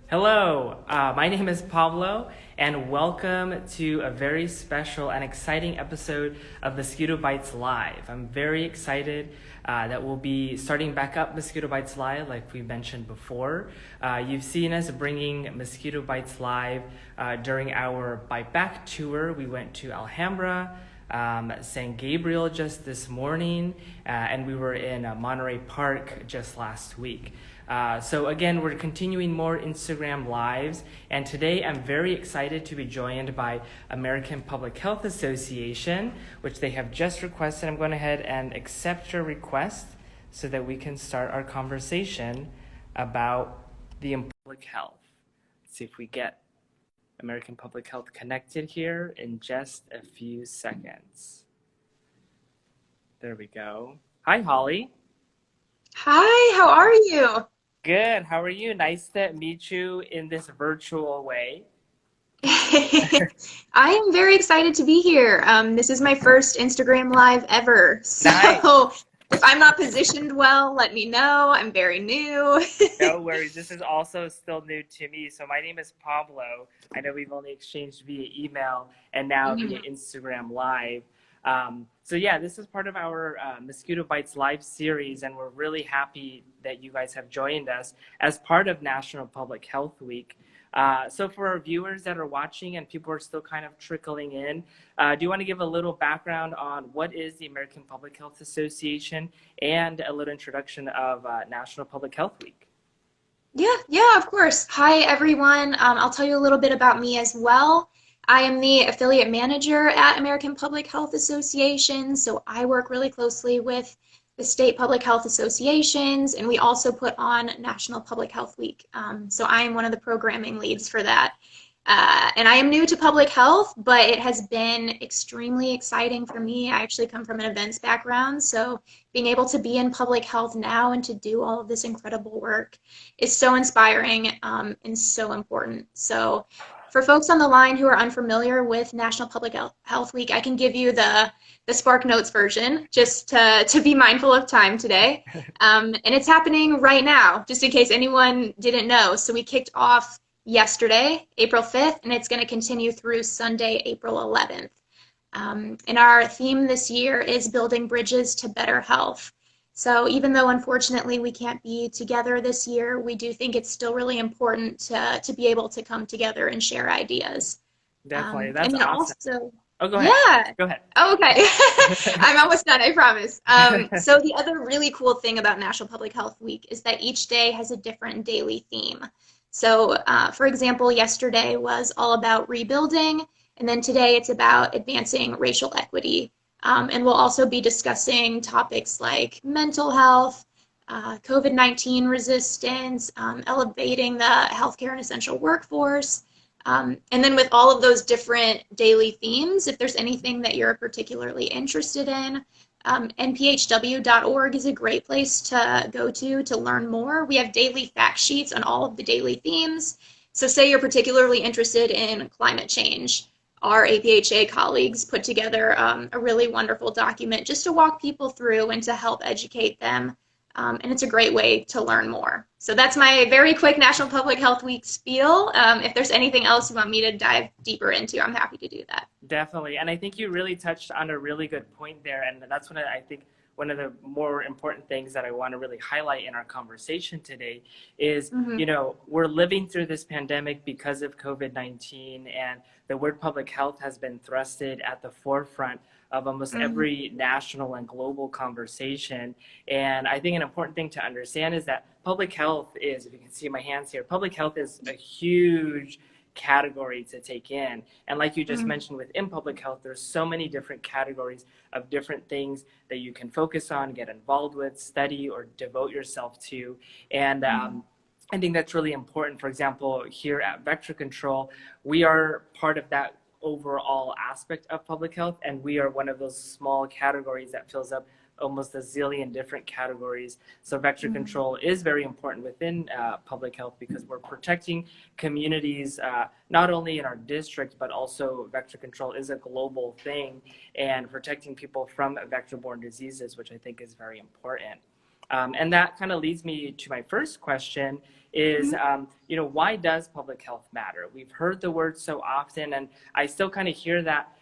Hello, my name is Pablo, and welcome to a very special and exciting episode of Mosquito Bites Live. I'm very excited that we'll be starting back up Mosquito Bites Live like we mentioned before. You've seen us bringing Mosquito Bites Live during our Bite Back tour. We went to Alhambra, San Gabriel just this morning, and we were in Monterey Park just last week. So again, we're continuing more Instagram Lives, and today I'm very excited to be joined by American Public Health Association, which they have just requested. I'm going ahead and accept your request so that we can start our conversation about the public health. Let's see if we get American Public Health connected here in just a few seconds. There we go. Hi, Holly. Hi, how are you? Good. How are you? Nice to meet you in this virtual way. I am very excited to be here. This is my first Instagram Live ever. Nice. So if I'm not positioned well, let me know. I'm very new. No worries. This is also still new to me. So my name is Pablo. I know we've only exchanged via email and now via Mhm. Instagram Live. So yeah, this is part of our Mosquito Bites Live series, and we're really happy that you guys have joined us as part of National Public Health Week. So for our viewers that are watching and people are still kind of trickling in, do you want to give a little background on what is the American Public Health Association and a little introduction of National Public Health Week? Yeah, of course. Hi, everyone. I'll tell you a little bit about me as well. I am the affiliate manager at American Public Health Association, so I work really closely with the state public health associations, and we also put on National Public Health Week. So I am one of the programming leads for that. And I am new to public health, but it has been extremely exciting for me. I actually come from an events background, so being able to be in public health now and to do all of this incredible work is so inspiring and so important. So for folks on the line who are unfamiliar with National Public Health Week, I can give you the Spark Notes version just to be mindful of time today. And it's happening right now, just in case anyone didn't know. So we kicked off yesterday, April 5th, and it's going to continue through Sunday, April 11th. And our theme this year is building bridges to better health. So even though unfortunately we can't be together this year, we do think it's still really important to be able to come together and share ideas. Definitely. And That's then awesome. also, Oh, go ahead. yeah. Go ahead. Oh, okay. I'm almost done, I promise. So the other really cool thing about National Public Health Week is that each day has a different daily theme. So, for example, yesterday was all about rebuilding, and then today it's about advancing racial equity. And we'll also be discussing topics like mental health, COVID-19 resistance, elevating the healthcare and essential workforce. And then with all of those different daily themes, if there's anything that you're particularly interested in, nphw.org is a great place to go to learn more. We have daily fact sheets on all of the daily themes. So say you're particularly interested in climate change. Our APHA colleagues put together a really wonderful document just to walk people through and to help educate them. And it's a great way to learn more. So that's my very quick National Public Health Week spiel. If there's anything else you want me to dive deeper into, I'm happy to do that. Definitely. And I think you really touched on a really good point there. And that's when I think one of the more important things that I want to really highlight in our conversation today is, Mm-hmm. we're living through this pandemic because of COVID-19, and the word public health has been thrusted at the forefront of almost Mm-hmm. every national and global conversation. And I think an important thing to understand is that public health is, if you can see my hands here, public health is a huge category to take in. And like you just Mm-hmm. mentioned, within public health, there's so many different categories of different things that you can focus on, get involved with, study, or devote yourself to. And I think that's really important. For example, here at Vector Control, we are part of that overall aspect of public health, and we are one of those small categories that fills up almost a zillion different categories. So vector Mm-hmm. control is very important within public health because we're protecting communities, not only in our district, but also vector control is a global thing, and protecting people from vector-borne diseases, which I think is very important. And that kind of leads me to my first question is, Mhm. why does public health matter? We've heard the word so often, and I still kind of hear that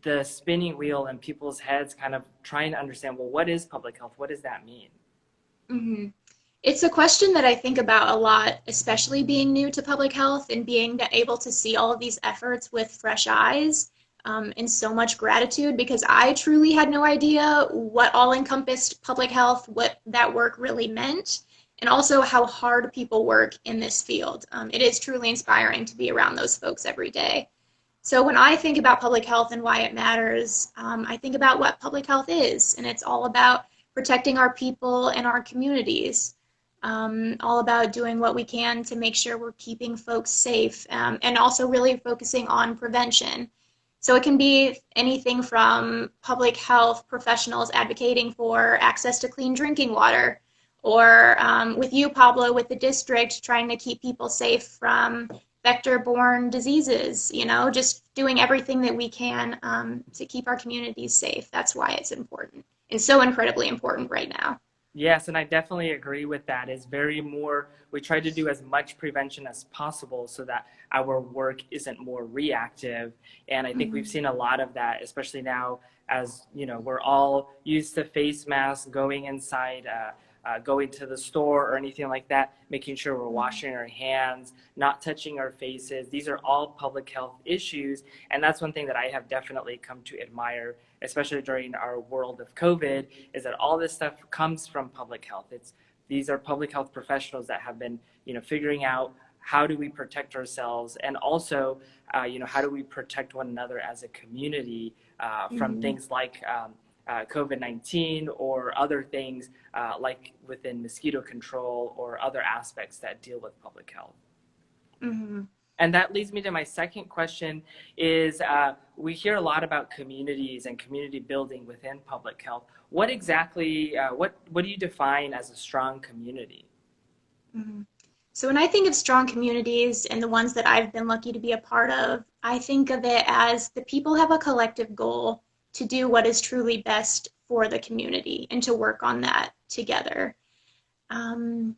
the spinning wheel in people's heads kind of trying to understand, well, what is public health? What does that mean? Mhm. It's a question that I think about a lot, especially being new to public health and being able to see all of these efforts with fresh eyes, and so much gratitude because I truly had no idea what all encompassed public health, what that work really meant, and also how hard people work in this field. It is truly inspiring to be around those folks every day. So when I think about public health and why it matters, I think about what public health is, and it's all about protecting our people and our communities, all about doing what we can to make sure we're keeping folks safe, and also really focusing on prevention. So it can be anything from public health professionals advocating for access to clean drinking water, or with you, Pablo, with the district trying to keep people safe from vector-borne diseases, just doing everything that we can to keep our communities safe. That's why it's important and so incredibly important right now. Yes, and I definitely agree with that. It's very more, we try to do as much prevention as possible so that our work isn't more reactive. And I think we've Mm-hmm. seen a lot of that, especially now as, we're all used to face masks, going inside, going to the store or anything like that, making sure we're washing our hands, not touching our faces. These are all public health issues. And that's one thing that I have definitely come to admire, especially during our world of COVID, is that all this stuff comes from public health. These are public health professionals that have been, figuring out how do we protect ourselves, and also, how do we protect one another as a community from Mm-hmm. things like COVID-19 or other things like within mosquito control or other aspects that deal with public health. Mm-hmm. And that leads me to my second question is we hear a lot about communities and community building within public health. What exactly, what do you define as a strong community? Mm-hmm. So when I think of strong communities and the ones that I've been lucky to be a part of, I think of it as the people have a collective goal to do what is truly best for the community and to work on that together. Um,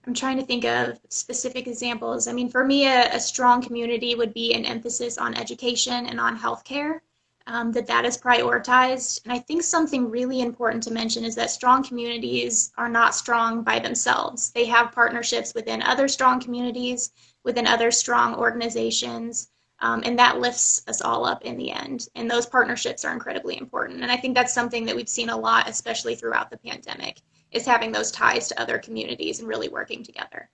I'm trying to think of specific examples. I mean, for me, a strong community would be an emphasis on education and on healthcare, that is prioritized. And I think something really important to mention is that strong communities are not strong by themselves. They have partnerships within other strong communities, within other strong organizations, and that lifts us all up in the end. And those partnerships are incredibly important. And I think that's something that we've seen a lot, especially throughout the pandemic, is having those ties to other communities and really working together.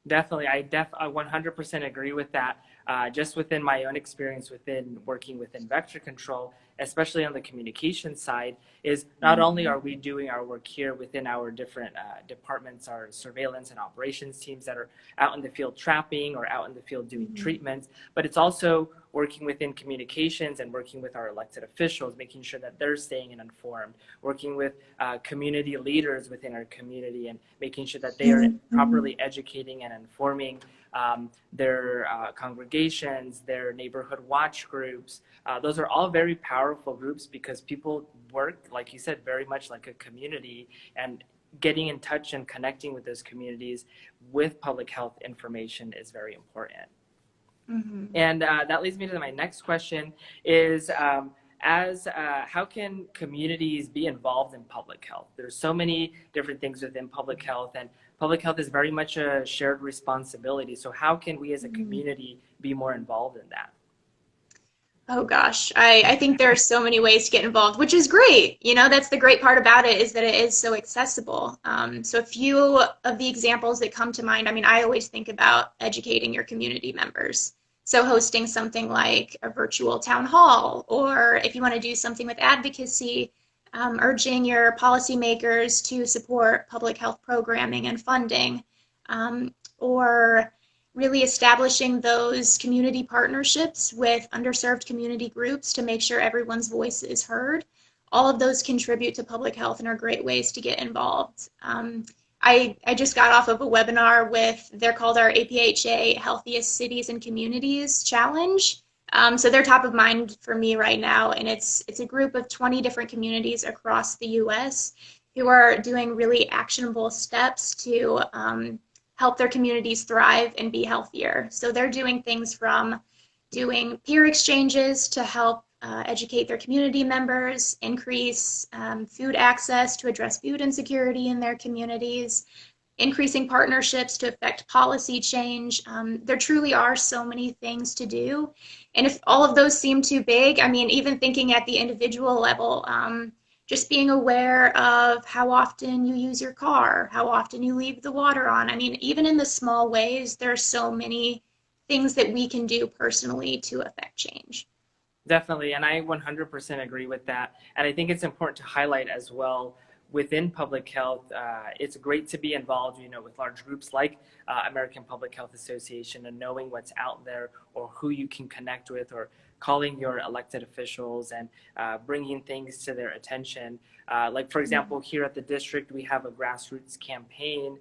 Definitely, I 100% agree with that. Just within my own experience within working within vector control, especially on the communication side, is not only Mm-hmm. are we doing our work here within our different departments, our surveillance and operations teams that are out in the field trapping or out in the field doing Mm-hmm. treatments, but it's also working within communications and working with our elected officials, making sure that they're staying informed, working with community leaders within our community and making sure that they are properly educating and informing their congregations, their neighborhood watch groups. Those are all very powerful groups because people work, like you said, very much like a community, and getting in touch and connecting with those communities with public health information is very important. Mm-hmm. And that leads me to my next question is, how can communities be involved in public health? There's so many different things within public health, and public health is very much a shared responsibility. So how can we as a Mm-hmm. community be more involved in that? Oh gosh, I think there are so many ways to get involved, which is great. That's the great part about it is that it is so accessible. So a few of the examples that come to mind, I mean, I always think about educating your community members. So hosting something like a virtual town hall, or if you want to do something with advocacy, urging your policymakers to support public health programming and funding, or really establishing those community partnerships with underserved community groups to make sure everyone's voice is heard. All of those contribute to public health and are great ways to get involved. I just got off of a webinar with, they're called our APHA Healthiest Cities and Communities Challenge. So they're top of mind for me right now, and it's a group of 20 different communities across the U.S. who are doing really actionable steps to help their communities thrive and be healthier. So they're doing things from doing peer exchanges to help educate their community members, increase food access to address food insecurity in their communities, increasing partnerships to affect policy change. There truly are so many things to do. And if all of those seem too big, I mean, even thinking at the individual level, just being aware of how often you use your car, how often you leave the water on. I mean, even in the small ways, there are so many things that we can do personally to affect change. Definitely, and I 100% agree with that. And I think it's important to highlight as well within public health. It's great to be involved, with large groups like American Public Health Association and knowing what's out there or who you can connect with or calling your elected officials and bringing things to their attention. Like, for example, here at the district, we have a grassroots campaign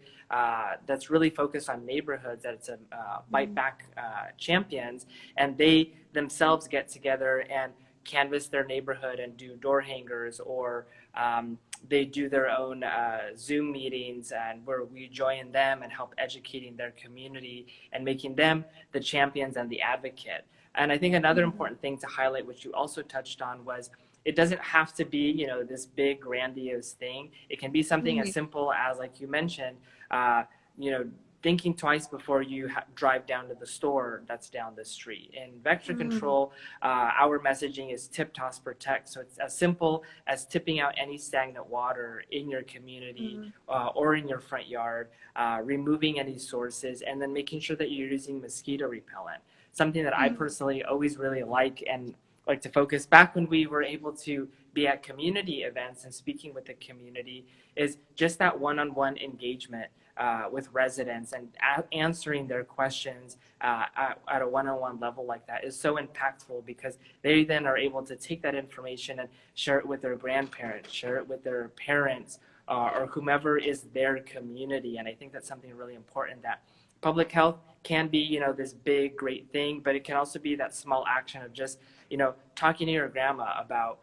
that's really focused on neighborhoods. That's a Bite Back champions, and they themselves get together and canvass their neighborhood and do door hangers, or they do their own Zoom meetings, and where we join them and help educating their community and making them the champions and the advocate. And I think another important thing to highlight, which you also touched on, was it doesn't have to be, this big grandiose thing. It can be something as simple as, like you mentioned, thinking twice before you drive down to the store that's down the street. In vector control, our messaging is tip, toss, protect. So it's as simple as tipping out any stagnant water in your community or in your front yard, removing any sources, and then making sure that you're using mosquito repellent. Something that I personally always really like and like to focus back when we were able to be at community events and speaking with the community is just that one-on-one engagement with residents and answering their questions at a one-on-one level like that is so impactful, because they then are able to take that information and share it with their grandparents, share it with their parents, or whomever is their community. And I think that's something really important, that public health can be, this big, great thing, but it can also be that small action of just, talking to your grandma about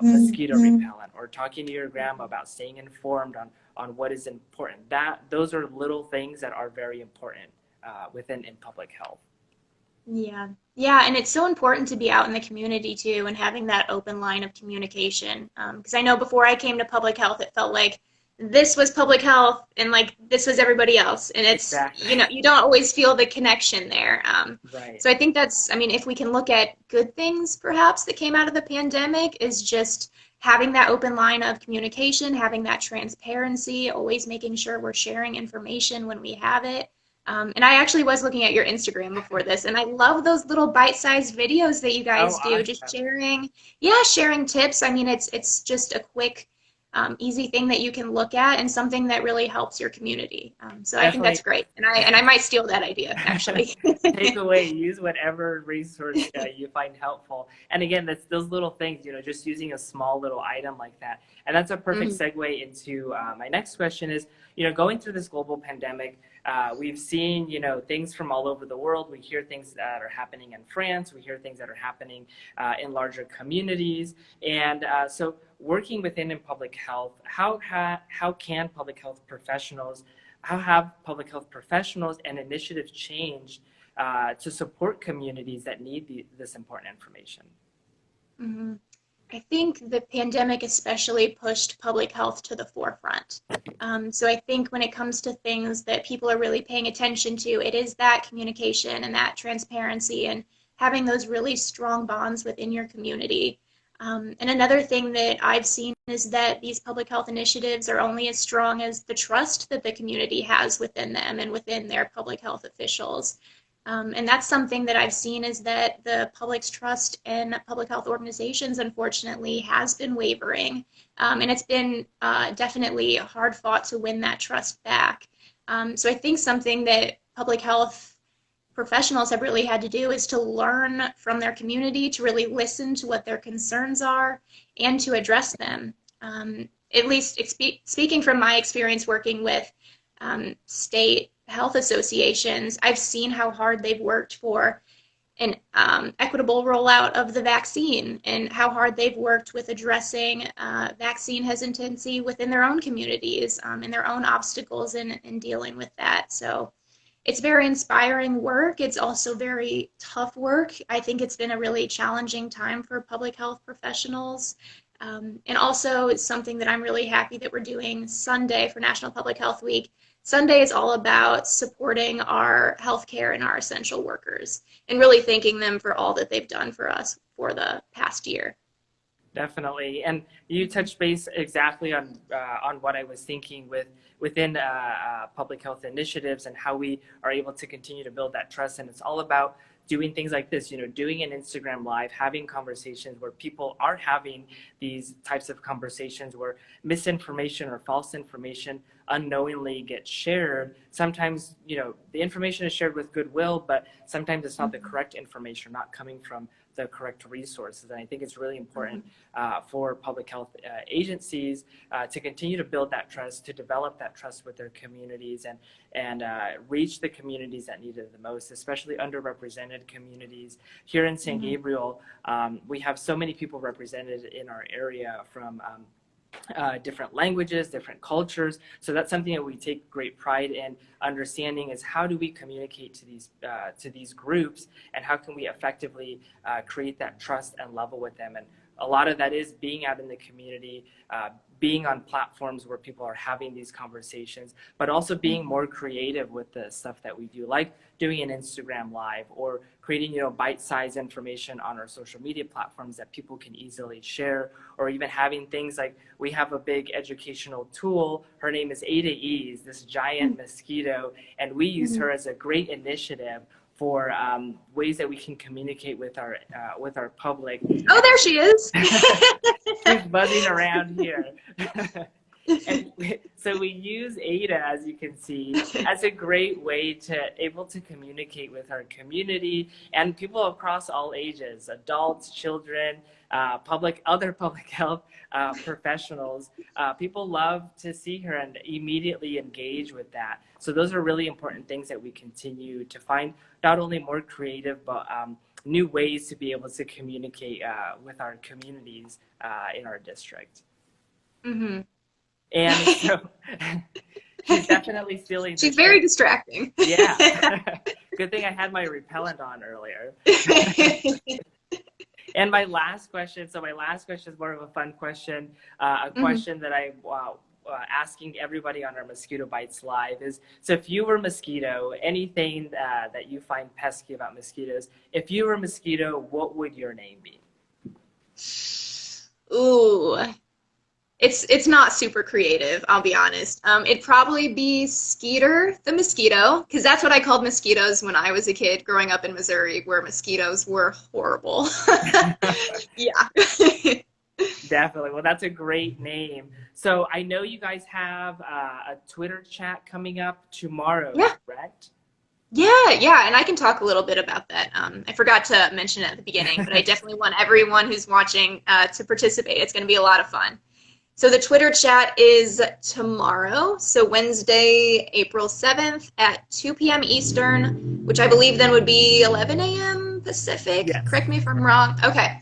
mosquito repellent, or talking to your grandma about staying informed on what is important. Those are little things that are very important in public health. Yeah. Yeah, and it's so important to be out in the community too and having that open line of communication. Because I know before I came to public health, it felt like this was public health and like this was everybody else. And it's, Exactly. You don't always feel the connection there. Right. So I think that's, I mean, if we can look at good things perhaps that came out of the pandemic, is just having that open line of communication, having that transparency, always making sure we're sharing information when we have it. And I actually was looking at your Instagram before this, and I love those little bite-sized videos that you guys do, just Awesome. sharing tips. I mean, it's just a quick, easy thing that you can look at and something that really helps your community. So I think that's Definitely. great, and I might steal that idea actually. Take away, use whatever resource you find helpful. And again, that's those little things, just using a small little item like that. And that's a perfect segue into my next question is, going through this global pandemic, we've seen, things from all over the world. We hear things that are happening in France. We hear things that are happening in larger communities. And so working in public health, how can public health professionals, how have public health professionals and initiatives changed to support communities that need this important information? Mm-hmm. I think the pandemic especially pushed public health to the forefront. So I think when it comes to things that people are really paying attention to, it is that communication and that transparency and having those really strong bonds within your community. And another thing that I've seen is that these public health initiatives are only as strong as the trust that the community has within them and within their public health officials. And that's something that I've seen, is that the public's trust in public health organizations, unfortunately, has been wavering. And it's been definitely hard fought to win that trust back. So I think something that public health professionals have really had to do is to learn from their community, to really listen to what their concerns are and to address them. At least speaking from my experience working with state health associations, I've seen how hard they've worked for an equitable rollout of the vaccine and how hard they've worked with addressing vaccine hesitancy within their own communities and their own obstacles in dealing with that. So it's very inspiring work. It's also very tough work. I think it's been a really challenging time for public health professionals. And also, it's something that I'm really happy that we're doing Sunday for National Public Health Week. Sunday is all about supporting our healthcare and our essential workers and really thanking them for all that they've done for us for the past year. Definitely, and you touched base exactly on what I was thinking within public health initiatives and how we are able to continue to build that trust. And it's all about doing things like this, doing an Instagram live, having conversations where people are having these types of conversations where misinformation or false information unknowingly gets shared. Sometimes, the information is shared with goodwill, but sometimes it's not the correct information, not coming from the correct resources. And I think it's really important for public health agencies to continue to build that trust, to develop that trust with their communities and reach the communities that need it the most, especially underrepresented communities. Here in San Gabriel, we have so many people represented in our area from different languages, different cultures. So that's something that we take great pride in understanding is how do we communicate to these groups, and how can we effectively create that trust and level with them. And a lot of that is being out in the community, being on platforms where people are having these conversations, but also being more creative with the stuff that we do, like doing an Instagram live or creating, bite-sized information on our social media platforms that people can easily share, or even having things like we have a big educational tool. Her name is Ada Ease, this giant mosquito, and we use her as a great initiative for ways that we can communicate with our public. Oh, there she is. She's buzzing around here. And so we use Ada, as you can see, as a great way to able to communicate with our community and people across all ages, adults, children, other public health professionals. People love to see her and immediately engage with that. So those are really important things that we continue to find, not only more creative, but new ways to be able to communicate with our communities in our district. Mm-hmm. And so she's definitely stealing. She's very distracting. Yeah. Good thing I had my repellent on earlier. And my last question is more of a fun question, a question that I'm asking everybody on our Mosquito Bites Live is, so if you were Mosquito, anything that you find pesky about mosquitoes, if you were Mosquito, what would your name be? Ooh. It's not super creative, I'll be honest. It'd probably be Skeeter the Mosquito, because that's what I called mosquitoes when I was a kid growing up in Missouri, where mosquitoes were horrible. Yeah. Definitely. Well, that's a great name. So I know you guys have a Twitter chat coming up tomorrow, correct? Yeah, and I can talk a little bit about that. I forgot to mention it at the beginning, but I definitely want everyone who's watching to participate. It's going to be a lot of fun. So the Twitter chat is tomorrow, so Wednesday, April 7th at 2 p.m. Eastern, which I believe then would be 11 a.m. Pacific. Yes. Correct me if I'm wrong. Okay.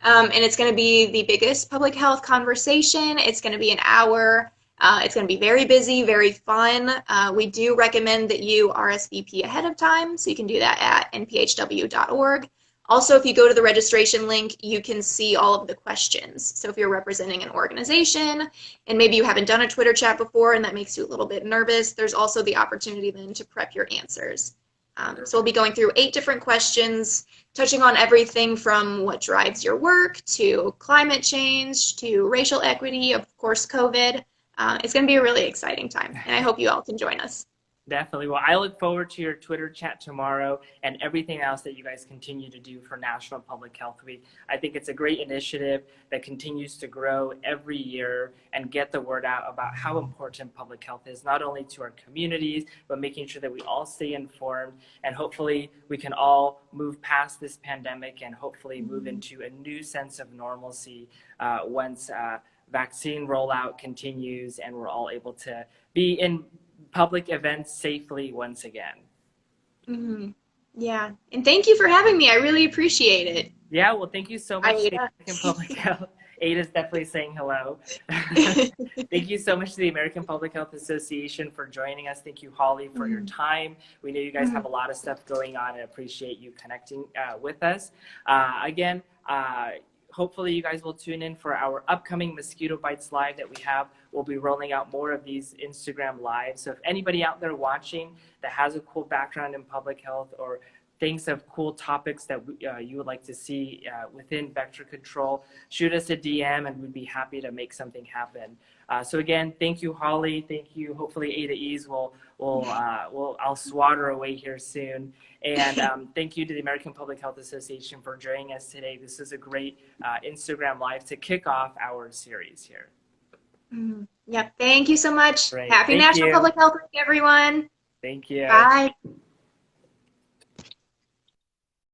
And it's going to be the biggest public health conversation. It's going to be an hour. It's going to be very busy, very fun. We do recommend that you RSVP ahead of time, so you can do that at nphw.org. Also, if you go to the registration link, you can see all of the questions. So if you're representing an organization and maybe you haven't done a Twitter chat before and that makes you a little bit nervous, there's also the opportunity then to prep your answers. So we'll be going through 8 different questions, touching on everything from what drives your work to climate change to racial equity, of course, COVID. It's going to be a really exciting time, and I hope you all can join us. Definitely. Well, I look forward to your Twitter chat tomorrow and everything else that you guys continue to do for National Public Health Week. I think it's a great initiative that continues to grow every year and get the word out about how important public health is, not only to our communities, but making sure that we all stay informed, and hopefully we can all move past this pandemic and hopefully move into a new sense of normalcy once vaccine rollout continues and we're all able to be in public events safely once again. Mm-hmm. Yeah. And thank you for having me. I really appreciate it. Yeah, well, thank you so much to the I, American Public Health. Ada's definitely saying hello. Thank you so much to the American Public Health Association for joining us. Thank you, Holly, for your Mhm. time. We know you guys have Mhm. a lot of stuff going on and appreciate you connecting with us. Again, hopefully you guys will tune in for our upcoming Mosquito Bites Live that we have. We'll be rolling out more of these Instagram lives. So if anybody out there watching that has a cool background in public health or thinks of cool topics that you would like to see within vector control, shoot us a DM and we'd be happy to make something happen. So again, thank you, Holly. Thank you. Hopefully Ada Ease I'll swatter away here soon. And thank you to the American Public Health Association for joining us today. This is a great Instagram Live to kick off our series here. Mhm. Yep. Thank you so much. Great. Happy Thank National you. Public Health Week, everyone. Thank you. Bye.